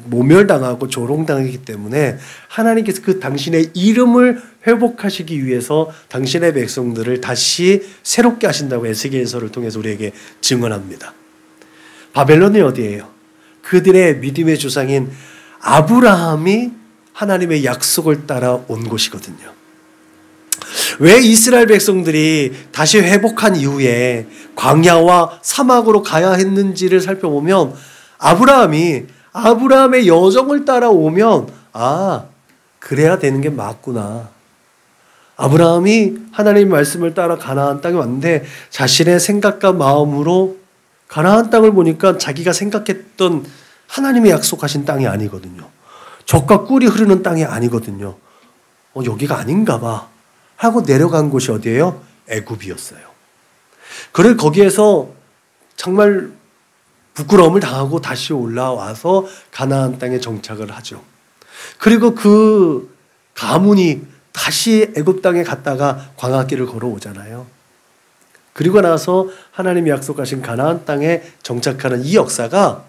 모멸당하고 조롱당하기 때문에 하나님께서 그 당신의 이름을 회복하시기 위해서 당신의 백성들을 다시 새롭게 하신다고 에스겔서를 통해서 우리에게 증언합니다. 바벨론이 어디예요? 그들의 믿음의 조상인 아브라함이 하나님의 약속을 따라 온 곳이거든요. 왜 이스라엘 백성들이 다시 회복한 이후에 광야와 사막으로 가야 했는지를 살펴보면 아브라함의 여정을 따라오면 그래야 되는 게 맞구나. 아브라함이 하나님의 말씀을 따라 가나안 땅에 왔는데 자신의 생각과 마음으로 가나안 땅을 보니까 자기가 생각했던 하나님의 약속하신 땅이 아니거든요. 젖과 꿀이 흐르는 땅이 아니거든요. 여기가 아닌가 봐 하고 내려간 곳이 어디예요? 애굽이었어요. 그를 거기에서 정말 부끄러움을 당하고 다시 올라와서 가나안 땅에 정착을 하죠. 그리고 그 가문이 다시 애굽 땅에 갔다가 광야길을 걸어오잖아요. 그리고 나서 하나님이 약속하신 가나안 땅에 정착하는 이 역사가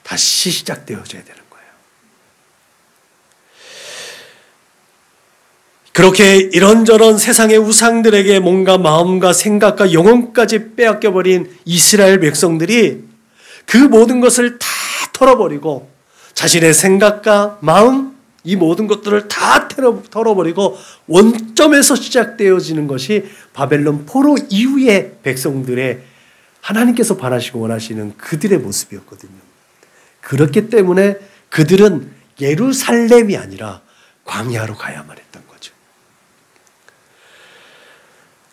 다시 시작되어져야 되는 거예요. 그렇게 이런저런 세상의 우상들에게 뭔가 마음과 생각과 영혼까지 빼앗겨버린 이스라엘 백성들이 그 모든 것을 다 털어버리고 자신의 생각과 마음, 이 모든 것들을 다 털어버리고 원점에서 시작되어지는 것이 바벨론 포로 이후의 백성들의 하나님께서 바라시고 원하시는 그들의 모습이었거든요. 그렇기 때문에 그들은 예루살렘이 아니라 광야로 가야만 했던 거죠.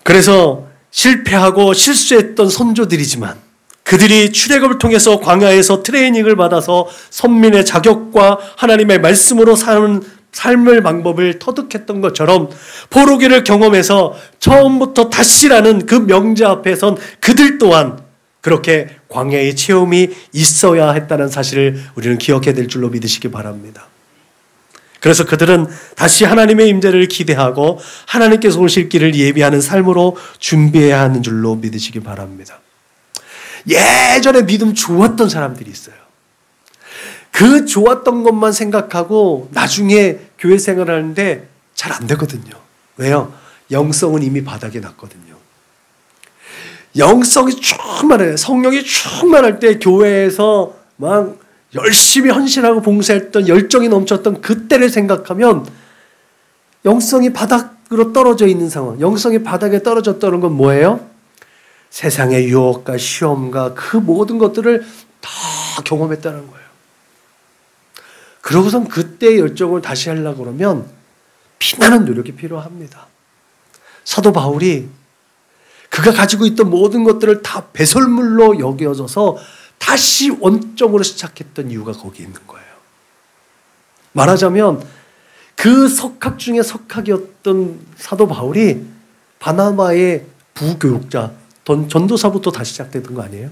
그래서 실패하고 실수했던 선조들이지만 그들이 출애굽을 통해서 광야에서 트레이닝을 받아서 선민의 자격과 하나님의 말씀으로 사는 삶의 방법을 터득했던 것처럼 포로기를 경험해서 처음부터 다시라는 그 명제 앞에 선 그들 또한 그렇게 광야의 체험이 있어야 했다는 사실을 우리는 기억해야 될 줄로 믿으시기 바랍니다. 그래서 그들은 다시 하나님의 임재를 기대하고 하나님께서 오실 길을 예비하는 삶으로 준비해야 하는 줄로 믿으시기 바랍니다. 예전에 믿음 좋았던 사람들이 있어요. 그 좋았던 것만 생각하고 나중에 교회 생활을 하는데 잘 안 되거든요. 왜요? 영성은 이미 바닥에 났거든요. 영성이 충만해요. 성령이 충만할 때 교회에서 막 열심히 헌신하고 봉사했던 열정이 넘쳤던 그때를 생각하면 영성이 바닥으로 떨어져 있는 상황, 영성이 바닥에 떨어졌다는 건 뭐예요? 세상의 유혹과 시험과 그 모든 것들을 다 경험했다는 거예요. 그러고선 그때의 열정을 다시 하려고 그러면 피나는 노력이 필요합니다. 사도 바울이 그가 가지고 있던 모든 것들을 다 배설물로 여겨져서 다시 원점으로 시작했던 이유가 거기에 있는 거예요. 말하자면 그 석학 중에 석학이었던 사도 바울이 바나바의 부교육자, 전도사부터 다시 시작되던 거 아니에요?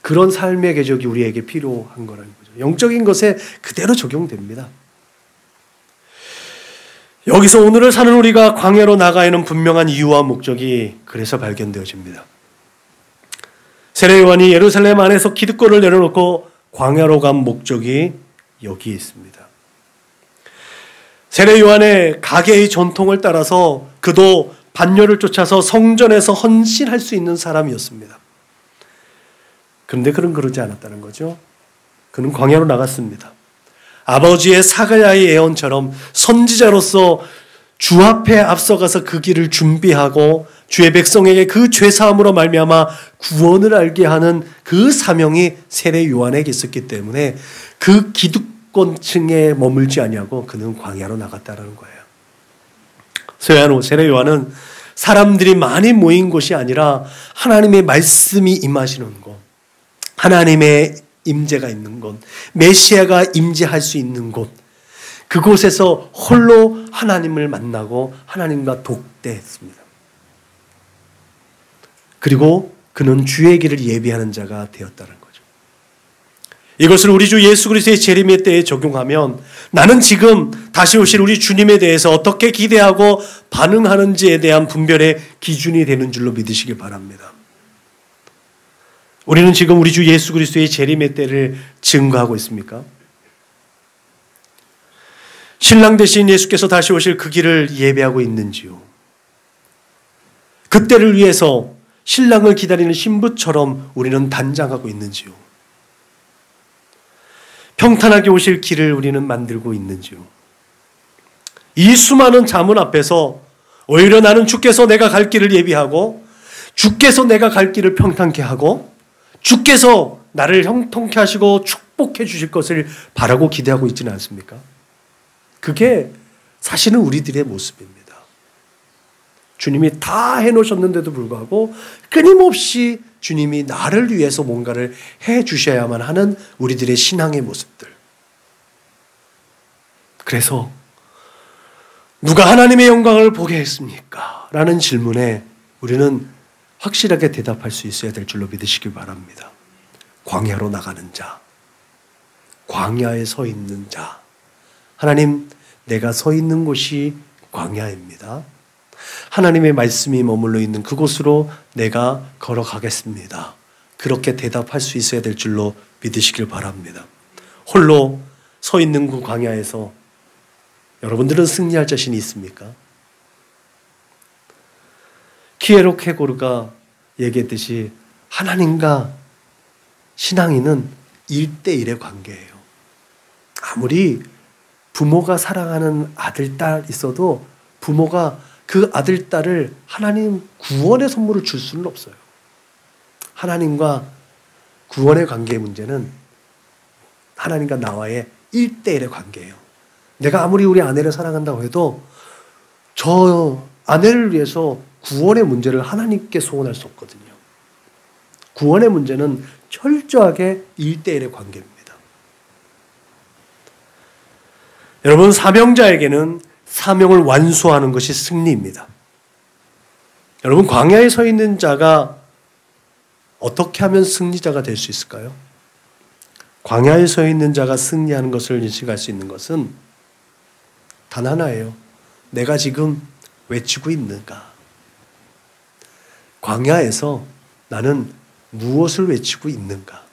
그런 삶의 궤적이 우리에게 필요한 거라는 거죠. 영적인 것에 그대로 적용됩니다. 여기서 오늘을 사는 우리가 광야로 나가야하는 분명한 이유와 목적이 그래서 발견되어집니다. 세례 요한이 예루살렘 안에서 기득권을 내려놓고 광야로 간 목적이 여기에 있습니다. 세례 요한의 가계의 전통을 따라서 그도 반열을 쫓아서 성전에서 헌신할 수 있는 사람이었습니다. 그런데 그는 그러지 않았다는 거죠. 그는 광야로 나갔습니다. 아버지의 사가랴의 예언처럼 선지자로서 주 앞에 앞서가서 그 길을 준비하고 주의 백성에게 그 죄사함으로 말미암아 구원을 알게 하는 그 사명이 세례 요한에게 있었기 때문에 그 기득권층에 머물지 아니하고 그는 광야로 나갔다는 거예요. 세례 요한은 사람들이 많이 모인 곳이 아니라 하나님의 말씀이 임하시는 곳, 하나님의 임재가 있는 곳, 메시아가 임재할 수 있는 곳, 그곳에서 홀로 하나님을 만나고 하나님과 독대했습니다. 그리고 그는 주의 길을 예비하는 자가 되었다는 거죠. 이것을 우리 주 예수 그리스도의 재림의 때에 적용하면 나는 지금 다시 오실 우리 주님에 대해서 어떻게 기대하고 반응하는지에 대한 분별의 기준이 되는 줄로 믿으시기 바랍니다. 우리는 지금 우리 주 예수 그리스도의 재림의 때를 증거하고 있습니까? 신랑 되신 예수께서 다시 오실 그 길을 예배하고 있는지요? 그때를 위해서 신랑을 기다리는 신부처럼 우리는 단장하고 있는지요? 평탄하게 오실 길을 우리는 만들고 있는지요? 이 수많은 자문 앞에서 오히려 나는 주께서 내가 갈 길을 예비하고 주께서 내가 갈 길을 평탄케 하고 주께서 나를 형통케 하시고 축복해 주실 것을 바라고 기대하고 있지는 않습니까? 그게 사실은 우리들의 모습입니다. 주님이 다 해놓으셨는데도 불구하고 끊임없이 주님이 나를 위해서 뭔가를 해 주셔야만 하는 우리들의 신앙의 모습들. 그래서 누가 하나님의 영광을 보게 했습니까? 라는 질문에 우리는 확실하게 대답할 수 있어야 될 줄로 믿으시길 바랍니다. 광야로 나가는 자, 광야에 서 있는 자. 하나님, 내가 서 있는 곳이 광야입니다. 하나님의 말씀이 머물러 있는 그곳으로 내가 걸어가겠습니다. 그렇게 대답할 수 있어야 될 줄로 믿으시길 바랍니다. 홀로 서 있는 그 광야에서 여러분들은 승리할 자신이 있습니까? 키에로 케고르가 얘기했듯이 하나님과 신앙인은 1대1의 관계예요. 아무리 부모가 사랑하는 아들, 딸 있어도 부모가 그 아들, 딸을 하나님 구원의 선물을 줄 수는 없어요. 하나님과 구원의 관계의 문제는 하나님과 나와의 1대1의 관계예요. 내가 아무리 우리 아내를 사랑한다고 해도 저 아내를 위해서 구원의 문제를 하나님께 소원할 수 없거든요. 구원의 문제는 철저하게 1대1의 관계입니다. 여러분, 사명자에게는 사명을 완수하는 것이 승리입니다. 여러분, 광야에 서 있는 자가 어떻게 하면 승리자가 될 수 있을까요? 광야에 서 있는 자가 승리하는 것을 인식할 수 있는 것은 단 하나예요. 내가 지금 외치고 있는가? 광야에서 나는 무엇을 외치고 있는가?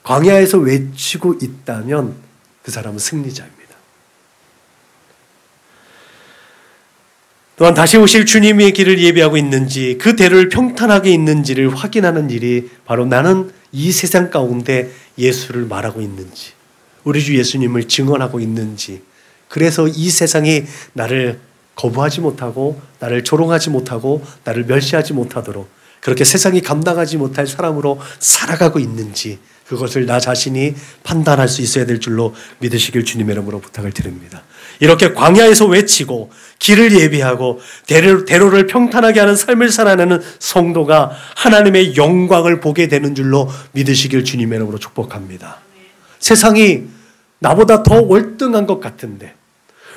광야에서 외치고 있다면 그 사람은 승리자입니다. 또한 다시 오실 주님의 길을 예비하고 있는지 그 대로를 평탄하게 있는지를 확인하는 일이 바로 나는 이 세상 가운데 예수를 말하고 있는지 우리 주 예수님을 증언하고 있는지 그래서 이 세상이 나를 거부하지 못하고 나를 조롱하지 못하고 나를 멸시하지 못하도록 그렇게 세상이 감당하지 못할 사람으로 살아가고 있는지 그것을 나 자신이 판단할 수 있어야 될 줄로 믿으시길 주님의 이름으로 부탁을 드립니다. 이렇게 광야에서 외치고 길을 예비하고 대로를 평탄하게 하는 삶을 살아내는 성도가 하나님의 영광을 보게 되는 줄로 믿으시길 주님의 이름으로 축복합니다. 세상이 나보다 더 월등한 것 같은데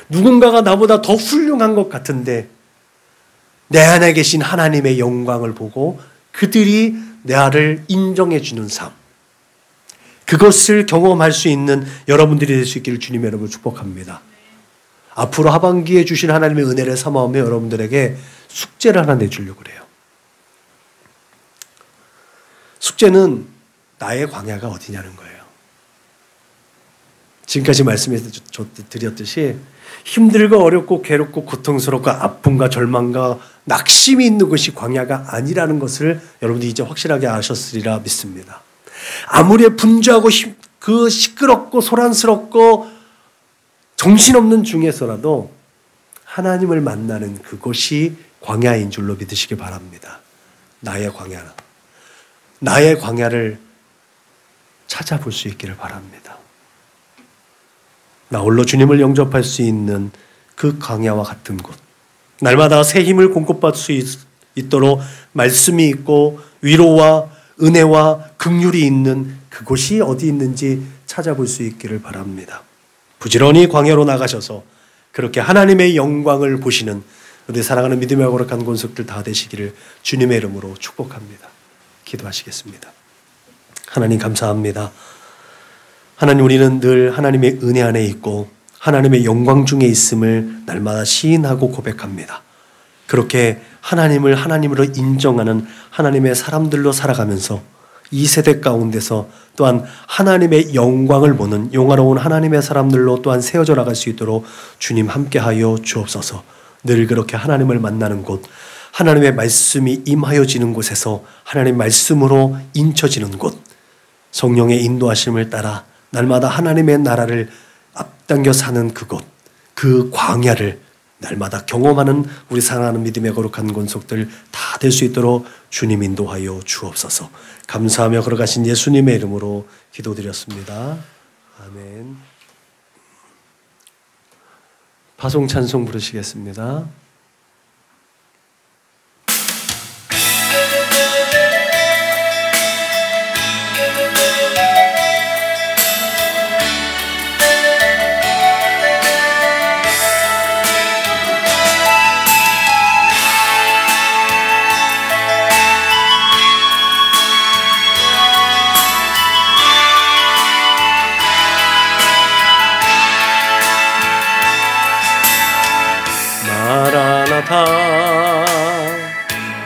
누군가가 나보다 더 훌륭한 것 같은데 내 안에 계신 하나님의 영광을 보고 그들이 나를 인정해 주는 삶 그것을 경험할 수 있는 여러분들이 될 수 있기를 주님의 이름으로 축복합니다. 앞으로 하반기에 주신 하나님의 은혜를 삼아오며 여러분들에게 숙제를 하나 내주려고 그래요. 숙제는 나의 광야가 어디냐는 거예요. 지금까지 말씀해 드렸듯이 힘들고 어렵고 괴롭고 고통스럽고 아픔과 절망과 낙심이 있는 것이 광야가 아니라는 것을 여러분들이 이제 확실하게 아셨으리라 믿습니다. 아무리 분주하고 그 시끄럽고 소란스럽고 정신없는 중에서라도 하나님을 만나는 그곳이 광야인 줄로 믿으시기 바랍니다. 나의 광야. 나의 광야를 찾아볼 수 있기를 바랍니다. 나 홀로 주님을 영접할 수 있는 그 광야와 같은 곳. 날마다 새 힘을 공급받을 수 있도록 말씀이 있고 위로와 은혜와 긍휼이 있는 그곳이 어디 있는지 찾아볼 수 있기를 바랍니다. 부지런히 광야로 나가셔서 그렇게 하나님의 영광을 보시는 우리 사랑하는 믿음의 거룩한 권속들 다 되시기를 주님의 이름으로 축복합니다. 기도하시겠습니다. 하나님 감사합니다. 하나님 우리는 늘 하나님의 은혜 안에 있고 하나님의 영광 중에 있음을 날마다 시인하고 고백합니다. 그렇게 하나님을 하나님으로 인정하는 하나님의 사람들로 살아가면서 이 세대 가운데서 또한 하나님의 영광을 보는 영화로운 하나님의 사람들로 또한 세워져 나갈 수 있도록 주님 함께하여 주옵소서. 늘 그렇게 하나님을 만나는 곳, 하나님의 말씀이 임하여지는 곳에서 하나님 말씀으로 인쳐지는 곳, 성령의 인도하심을 따라 날마다 하나님의 나라를 앞당겨 사는 그곳, 그 광야를 날마다 경험하는 우리 사랑하는 믿음의 거룩한 권속들 다 될 수 있도록 주님 인도하여 주옵소서. 감사하며 걸어가신 예수님의 이름으로 기도드렸습니다. 아멘. 파송 찬송 부르시겠습니다.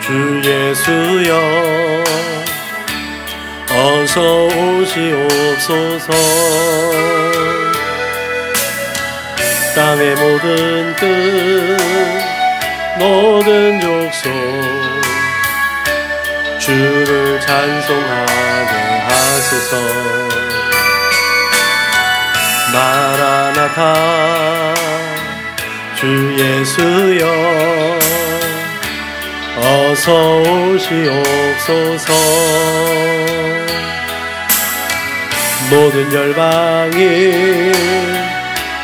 주 예수여 어서 오시옵소서. 땅의 모든 끝 모든 족속 주를 찬송하게 하소서. 마라나타 주 예수여 어서 오시옵소서. 모든 열방이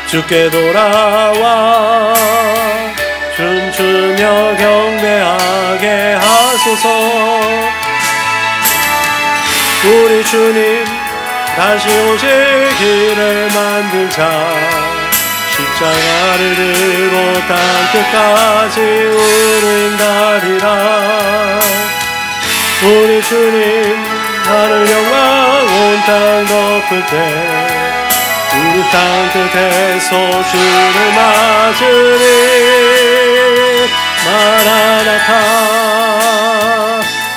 주께 돌아와 춤추며 경배하게 하소서. 우리 주님 다시 오실 길을 만들자. 십자가를 들고 땅끝까지 우는다리라. 우리 주님 하늘 영광 온 땅 덮을 때 우리 땅끝에서 주를 맞으리. 마라나타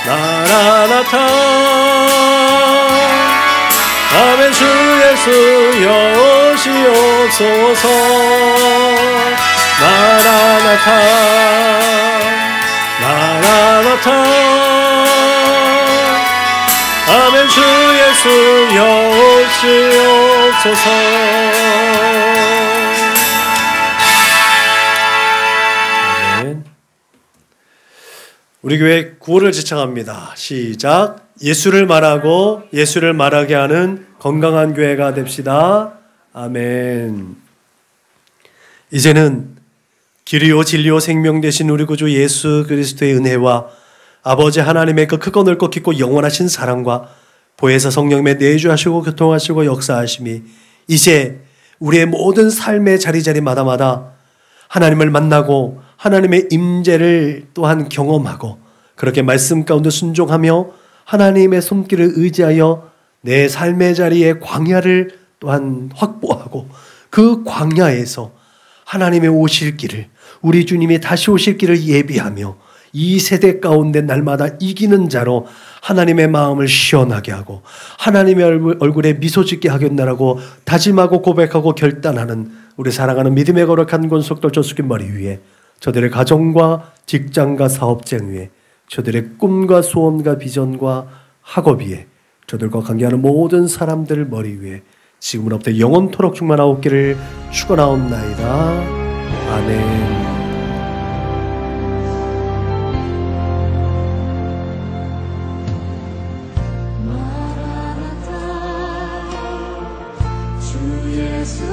마라나타 아멘. 주 예수여 오시옵소서. 마라나타 마라나타 아멘. 주 예수여 오시옵소서. 아멘. 우리 교회 구호를 지창합니다. 시작. 예수를 말하고 예수를 말하게 하는 건강한 교회가 됩시다. 아멘. 이제는 길이요 진리요 생명 되신 우리 구주 예수 그리스도의 은혜와 아버지 하나님의 그 크고 넓고 깊고 영원하신 사랑과 보혜사 성령님의 내주하시고 교통하시고 역사하심이 이제 우리의 모든 삶의 자리자리마다마다 하나님을 만나고 하나님의 임재를 또한 경험하고 그렇게 말씀 가운데 순종하며 하나님의 손길을 의지하여 내 삶의 자리에 광야를 또한 확보하고 그 광야에서 하나님의 오실 길을 우리 주님이 다시 오실 길을 예비하며 이 세대 가운데 날마다 이기는 자로 하나님의 마음을 시원하게 하고 하나님의 얼굴에 미소 짓게 하겠나라고 다짐하고 고백하고 결단하는 우리 사랑하는 믿음의 거룩한 권속들 저숙인 머리 위에 저들의 가정과 직장과 사업장 위에 저들의 꿈과 소원과 비전과 학업 위에 저들과 관계하는 모든 사람들 머리 위에 지금으로부터 영원토록 충만하옵기를 축원하옵나이다. 아멘. 주 예수